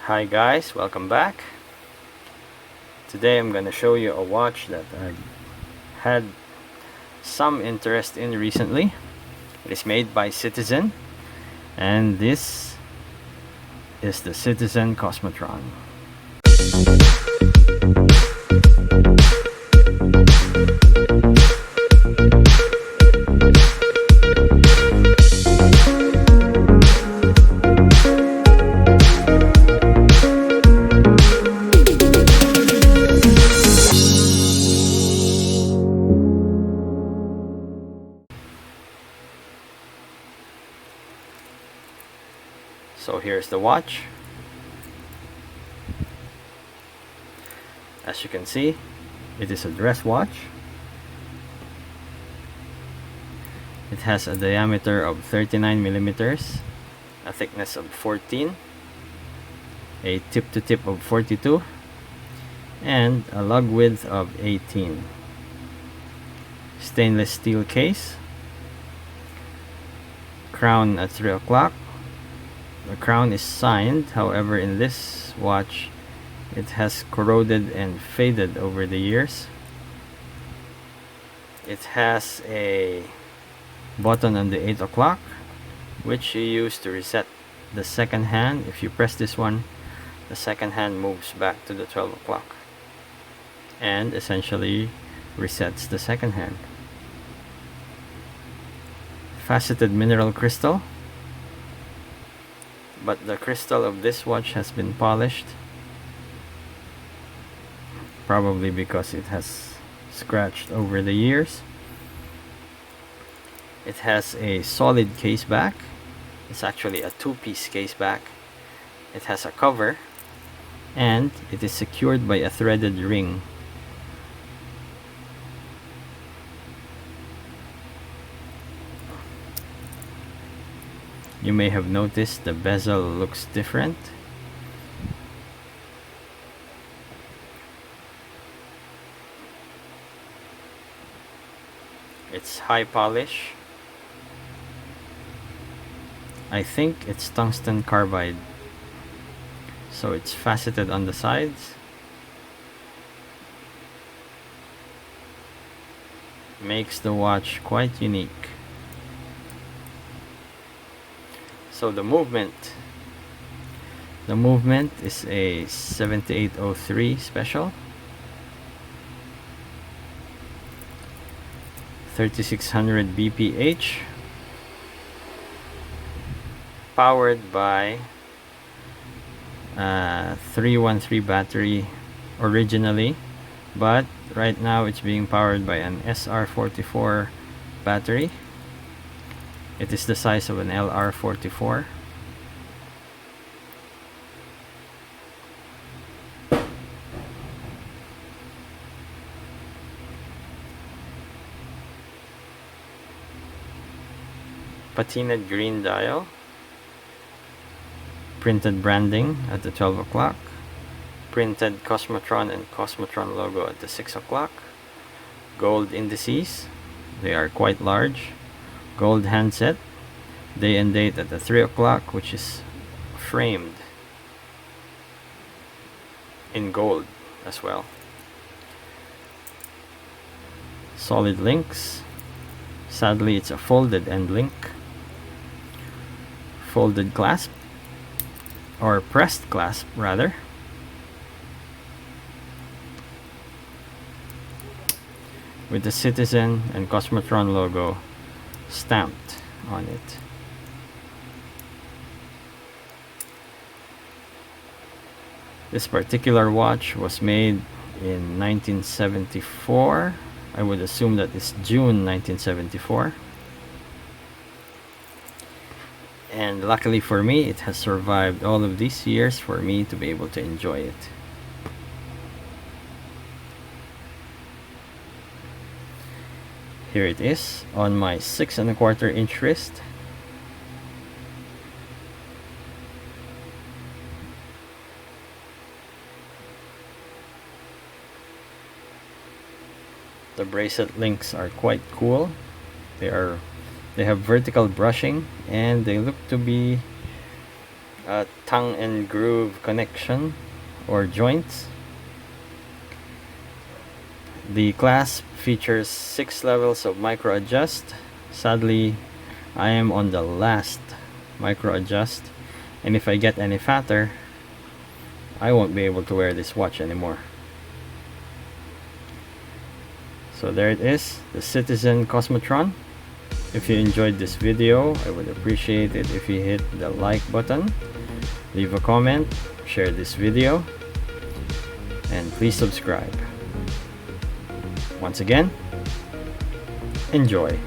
Hi guys, welcome back. Today I'm gonna show you a watch that I've had some interest in recently. It is made by Citizen, and this is the Citizen Cosmotron. So here's the watch. As you can see, it is a dress watch. It has a diameter of 39 millimeters, a thickness of 14, a tip to tip of 42, and a lug width of 18. Stainless steel case. Crown at 3 o'clock. The crown is signed, however in this watch it has corroded and faded over the years. It has a button on the 8 o'clock which you use to reset the second hand. If you press this one, the second hand moves back to the 12 o'clock and essentially resets the second hand. Faceted mineral crystal, but the crystal of this watch has been polished, probably because it has scratched over the years. It has a solid case back. It's actually a two-piece case back. It has a cover and it is secured by a threaded ring. You may have noticed the bezel looks different. It's high polish. I think it's tungsten carbide, so it's faceted on the sides. Makes the watch quite unique. So the movement is a 7803 special, 3600 bph, powered by 313 battery originally, but right now it's being powered by an SR44 battery. It is the size of an LR44. Patinaed green dial. Printed branding at the 12 o'clock. Printed Cosmotron and Cosmotron logo at the 6 o'clock. Gold indices. They are quite large. Gold handset, day and date at the 3 o'clock, which is framed in gold as well. Solid links. Sadly, it's a folded end link. Folded clasp, or pressed clasp rather. With the Citizen and Cosmotron logo stamped on it. This particular watch was made in 1974. I would assume that it's June 1974. And luckily for me, it has survived all of these years for me to be able to enjoy it. Here it is on my 6 1/4 inch wrist. The bracelet links are quite cool. They have vertical brushing and they look to be tongue and groove connection or joints. The Clasp features 6 levels of micro adjust. Sadly, I am on the last micro adjust, and if I get any fatter, I won't be able to wear this watch anymore. So there it is, the Citizen Cosmotron. If you enjoyed this video, I would appreciate it if you hit the like button, leave a comment, share this video, and please subscribe. Once again, enjoy.